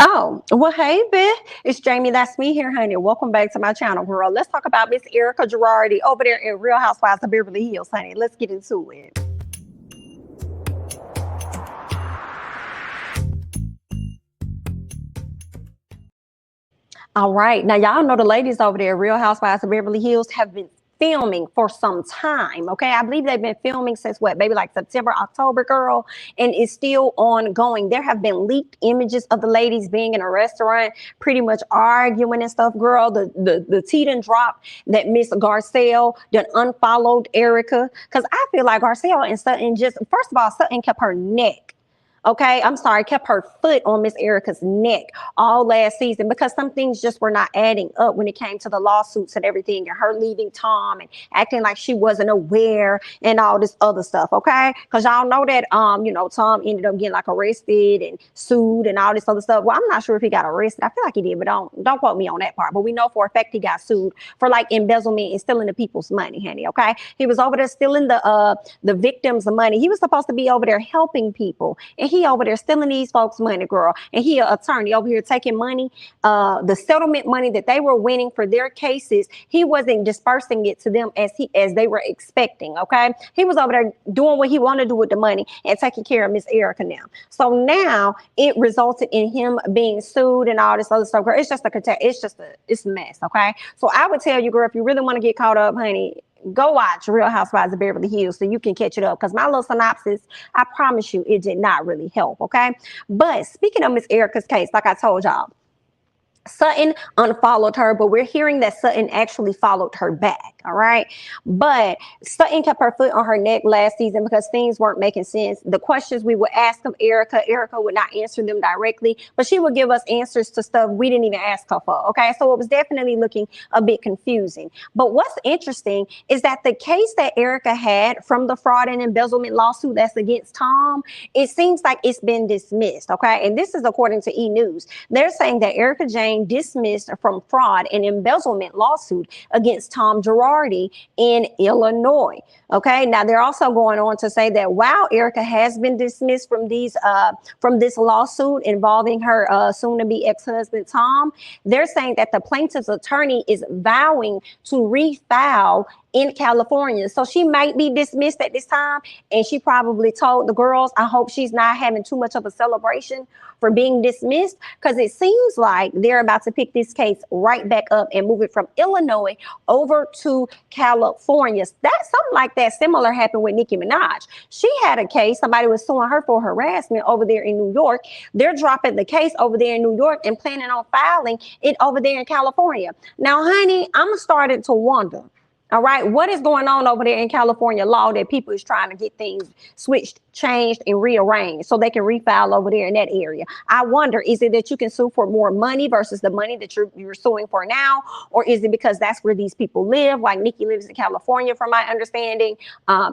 Oh, well, hey, bitch. It's Jamie. That's me here, honey. Welcome back to my channel, girl. Let's talk about Miss Erika Girardi over there in Real Housewives of Beverly Hills, honey. Let's get into it. All right. Now, y'all know the ladies over there, Real Housewives of Beverly Hills, have been filming for some time. Okay. I believe they've been filming since what, maybe like September, October, girl, and it's still ongoing. There have been leaked images of the ladies being in a restaurant, pretty much arguing and stuff, girl. The tea done dropped that Miss Garcelle done unfollowed Erika. Cause I feel like Garcelle and Sutton just, first of all, Sutton kept her neck. Okay, I'm sorry, kept her foot on Miss Erika's neck all last season because some things just were not adding up when it came to the lawsuits and everything, and her leaving Tom and acting like she wasn't aware and all this other stuff. Okay, because y'all know that Tom ended up getting like arrested and sued and all this other stuff. Well, I'm not sure if he got arrested. I feel like he did, but don't quote me on that part. But we know for a fact he got sued for like embezzlement and stealing the people's money, honey. Okay, he was over there stealing the victims' money. He was supposed to be over there helping people, and he over there stealing these folks' money, girl. And he an attorney over here taking money, the settlement money that they were winning for their cases. He wasn't dispersing it to them as they were expecting. Okay, he was over there doing what he wanted to do with the money and taking care of Miss Erika now. So now it resulted in him being sued and all this other stuff. Girl, it's a mess. Okay, so I would tell you, girl, if you really want to get caught up, honey, go watch Real Housewives of Beverly Hills so you can catch it up. Because my little synopsis, I promise you, it did not really help. Okay. But speaking of Miss Erika's case, like I told y'all, Sutton unfollowed her, but we're hearing that Sutton actually followed her back. All right. But Sutton kept her foot on her neck last season because things weren't making sense. The questions we would ask of Erika would not answer them directly, but she would give us answers to stuff we didn't even ask her for. Okay. So it was definitely looking a bit confusing. But what's interesting is that the case that Erika had from the fraud and embezzlement lawsuit that's against Tom, it seems like it's been dismissed. Okay. And this is according to E! News. They're saying that Erika Jayne dismissed from fraud and embezzlement lawsuit against Tom Girardi in Illinois. Okay, now they're also going on to say that while Erika has been dismissed from this lawsuit involving her soon-to-be ex-husband Tom, they're saying that the plaintiff's attorney is vowing to refile in California. So she might be dismissed at this time. And she probably told the girls, I hope she's not having too much of a celebration for being dismissed, because it seems like they're about to pick this case right back up and move it from Illinois over to California. That's something like that similar happened with Nicki Minaj. She had a case, somebody was suing her for harassment over there in New York. They're dropping the case over there in New York and planning on filing it over there in California. Now, honey, I'm starting to wonder. All right, what is going on over there in California law that people is trying to get things switched, changed, and rearranged so they can refile over there in that area? I wonder, is it that you can sue for more money versus the money that you're suing for now? Or is it because that's where these people live? Like Nikki lives in California, from my understanding.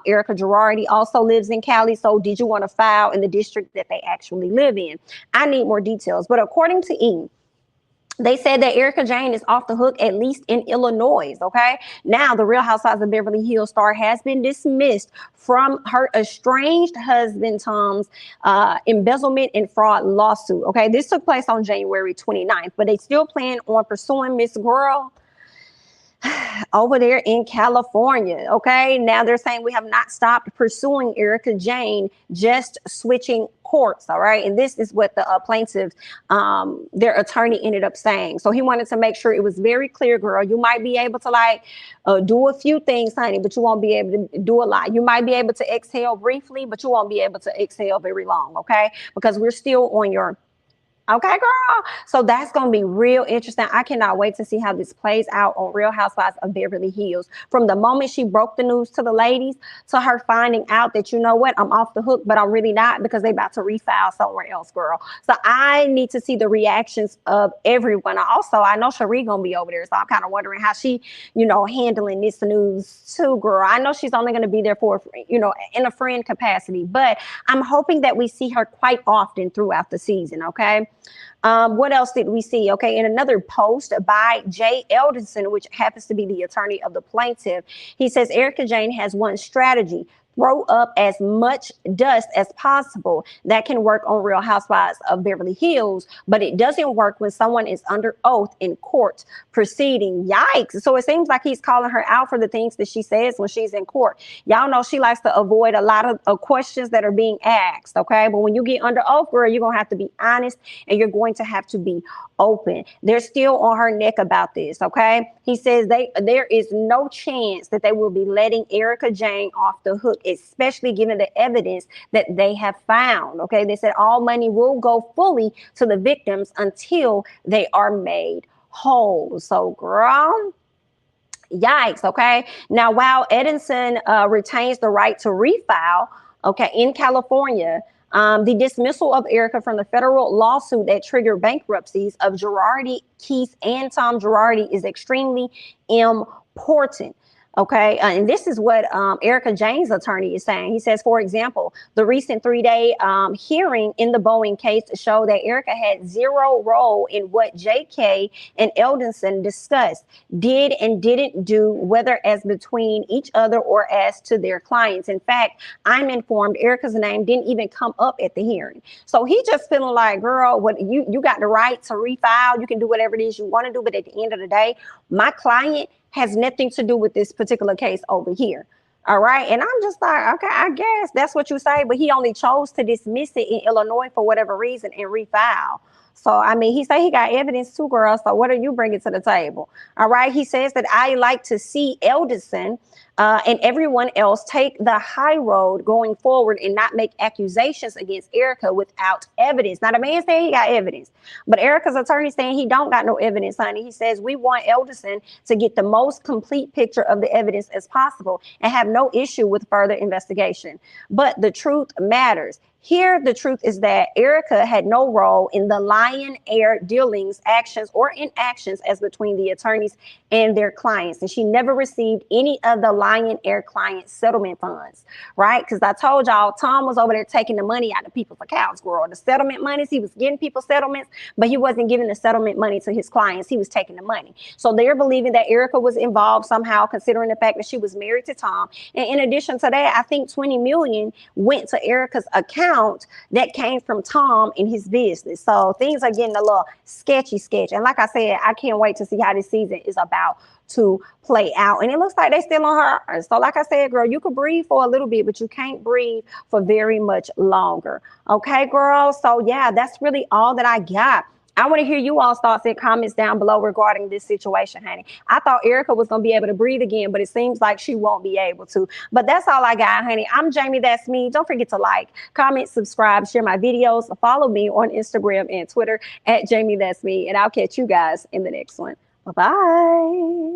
Erika Girardi also lives in Cali. So did you want to file in the district that they actually live in? I need more details. But according to E! They said that Erika Jayne is off the hook, at least in Illinois. Okay. Now, the Real Housewives of Beverly Hills star has been dismissed from her estranged husband Tom's embezzlement and fraud lawsuit. Okay. This took place on January 29th, but they still plan on pursuing Miss Girl over there in California. Okay. Now they're saying we have not stopped pursuing Erika Jayne, just switching courts. All right. And this is what the plaintiff, their attorney ended up saying. So he wanted to make sure it was very clear, girl. You might be able to do a few things, honey, but you won't be able to do a lot. You might be able to exhale briefly, but you won't be able to exhale very long. Okay. Because we're still on your okay, girl. So that's going to be real interesting. I cannot wait to see how this plays out on Real Housewives of Beverly Hills. From the moment she broke the news to the ladies to her finding out that, you know what, I'm off the hook, but I'm really not, because they about to refile somewhere else, girl. So I need to see the reactions of everyone. Also, I know Cherie going to be over there. So I'm kind of wondering how she, handling this news too, girl. I know she's only going to be there for, in a friend capacity, but I'm hoping that we see her quite often throughout the season. Okay. What else did we see? Okay, in another post by Jay Eldenson, which happens to be the attorney of the plaintiff, he says Erika Jayne has one strategy: throw up as much dust as possible. That can work on Real Housewives of Beverly Hills, but it doesn't work when someone is under oath in court proceeding. Yikes. So it seems like he's calling her out for the things that she says when she's in court. Y'all know she likes to avoid a lot of questions that are being asked, okay? But when you get under oath, girl, you're going to have to be honest and you're going to have to be open. They're still on her neck about this, okay? He says there is no chance that they will be letting Erika Jayne off the hook, especially given the evidence that they have found, okay? They said all money will go fully to the victims until they are made whole. So, girl, yikes, okay? Now, while Edison retains the right to refile, okay, in California, the dismissal of Erika from the federal lawsuit that triggered bankruptcies of Girardi, Keith, and Tom Girardi is extremely important. Okay, and this is what Erika Jayne's attorney is saying. He says, for example, the recent 3-day hearing in the Boeing case showed that Erika had zero role in what JK and Eldenson discussed, did and didn't do, whether as between each other or as to their clients. In fact, I'm informed Erika's name didn't even come up at the hearing. So he just feeling like, girl, what you got the right to refile. You can do whatever it is you want to do. But at the end of the day, my client has nothing to do with this particular case over here. All right. And I'm just like, okay, I guess that's what you say. But he only chose to dismiss it in Illinois for whatever reason and refile. So, I mean, he said he got evidence too, girl. So what are you bringing to the table? All right. He says that I like to see Eldenson and everyone else take the high road going forward and not make accusations against Erika without evidence. Now, the man saying he got evidence, but Erika's attorney saying he don't got no evidence, honey. He says we want Eldenson to get the most complete picture of the evidence as possible and have no issue with further investigation. But the truth matters. Here, the truth is that Erika had no role in the Lion Air dealings, actions, or inactions as between the attorneys and their clients. And she never received any of the Lion Air client settlement funds, right? Because I told y'all, Tom was over there taking the money out of people's accounts, girl. The settlement monies, he was getting people settlements, but he wasn't giving the settlement money to his clients. He was taking the money. So they're believing that Erika was involved somehow, considering the fact that she was married to Tom. And in addition to that, I think 20 million went to Erika's account that came from Tom in his business. So things are getting a little sketchy. And like I said, I can't wait to see how this season is about to play out. And it looks like they still on her. So like I said, girl, you could breathe for a little bit, but you can't breathe for very much longer. Okay, girl. So yeah, that's really all that I got. I want to hear you all's thoughts and comments down below regarding this situation, honey. I thought Erika was going to be able to breathe again, but it seems like she won't be able to. But that's all I got, honey. I'm Jamie. That's me. Don't forget to like, comment, subscribe, share my videos. Follow me on Instagram and Twitter at Jamie. That's me. And I'll catch you guys in the next one. Bye-bye.